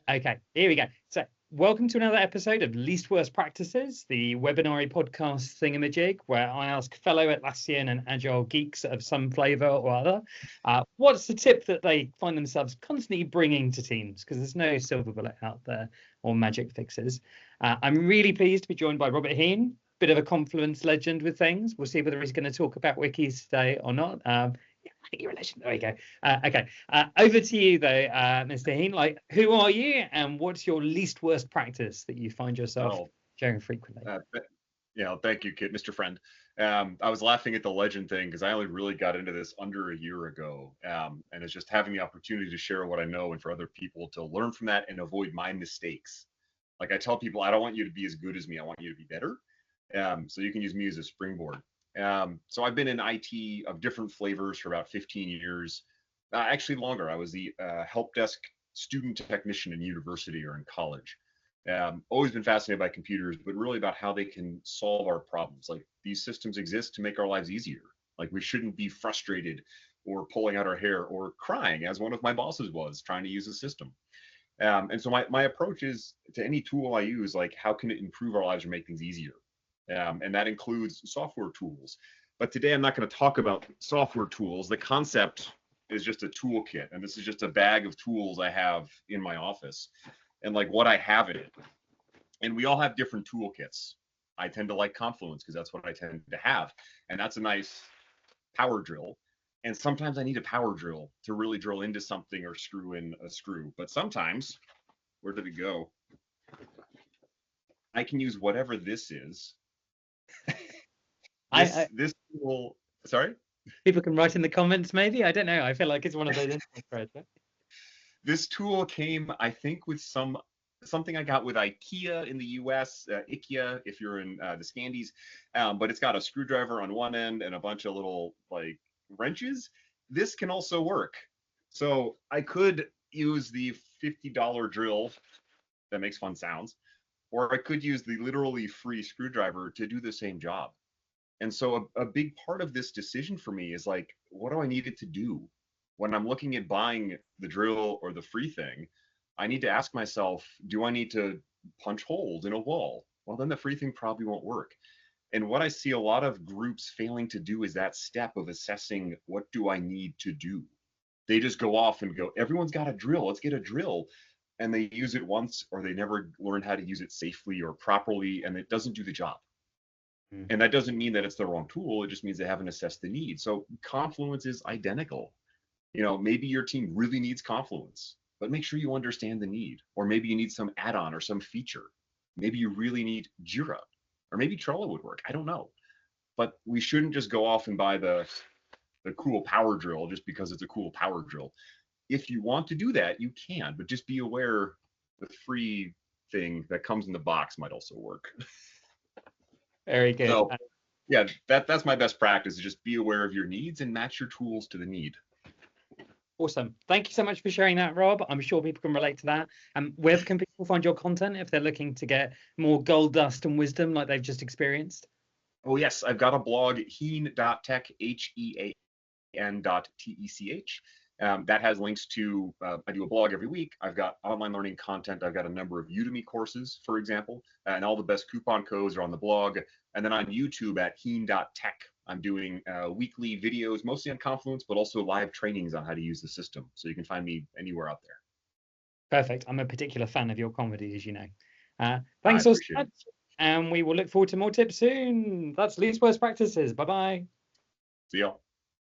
Okay, here we go. So, welcome to another episode of Least Worst Practices, the webinary podcast thingamajig, where I ask fellow Atlassian and Agile geeks of some flavour or other, what's the tip that they find themselves constantly bringing to teams? Because there's no silver bullet out there or magic fixes. I'm really pleased to be joined by Robert Hean, bit of a Confluence legend with things. We'll see whether he's going to talk about wikis today or not. I think you're a legend. There you go. Okay. Over to you, though, Mr. Hean. Like, who are you, and what's your least worst practice that you find yourself sharing frequently? Thank you, Kit, Mr. Friend. I was laughing at the legend thing because I only really got into this under a year ago, and it's just having the opportunity to share what I know and for other people to learn from that and avoid my mistakes. Like I tell people, I don't want you to be as good as me. I want you to be better. So you can use me as a springboard. So I've been in IT of different flavors for about 15 years, actually longer. I was the help desk student technician in university or in college. Always been fascinated by computers, but really about how they can solve our problems. Like these systems exist to make our lives easier. Like we shouldn't be frustrated or pulling out our hair or crying as one of my bosses was trying to use a system. And so my approach is to any tool I use, like how can it improve our lives or make things easier? And that includes software tools. But today I'm not going to talk about software tools. The concept is just a toolkit, and this is just a bag of tools I have in my office and like what I have in it. And we all have different toolkits. I tend to like Confluence because that's what I tend to have. And that's a nice power drill. And sometimes I need a power drill to really drill into something or screw in a screw. But sometimes, where did it go? I can use whatever this is. This tool, sorry? People can write in the comments, maybe. I don't know. I feel like it's one of those threads. Right? This tool came, I think, with something I got with IKEA in the US, IKEA if you're in the Scandies, but it's got a screwdriver on one end and a bunch of little like wrenches. This can also work. So I could use the $50 drill that makes fun sounds, or I could use the literally free screwdriver to do the same job. And so a big part of this decision for me is like, what do I need it to do? When I'm looking at buying the drill or the free thing, I need to ask myself, do I need to punch holes in a wall? Well, then the free thing probably won't work. And what I see a lot of groups failing to do is that step of assessing, what do I need to do? They just go off and go, everyone's got a drill, let's get a drill. And they use it once, or they never learn how to use it safely or properly, and it doesn't do the job. And that doesn't mean that it's the wrong tool. It just means they haven't assessed the need. So Confluence is identical. You know, maybe your team really needs Confluence, but make sure you understand the need. Or maybe you need some add-on or some feature. Maybe you really need Jira, or maybe Trello would work. I don't know. But we shouldn't just go off and buy the cool power drill just because it's a cool power drill. If you want to do that, you can, but just be aware the free thing that comes in the box might also work. Very good. So, yeah, that's my best practice, is just be aware of your needs and match your tools to the need. Awesome. Thank you so much for sharing that, Rob. I'm sure people can relate to that. Where can people find your content if they're looking to get more gold dust and wisdom like they've just experienced? Oh, yes. I've got a blog, hean.tech, HEAN.TECH. That has links to, I do a blog every week. I've got online learning content. I've got a number of Udemy courses, for example, and all the best coupon codes are on the blog. And then on YouTube at hean.tech, I'm doing weekly videos, mostly on Confluence, but also live trainings on how to use the system. So you can find me anywhere out there. Perfect. I'm a particular fan of your comedy, as you know. Thanks so much. And we will look forward to more tips soon. That's Least Worst Practices. Bye-bye. See y'all.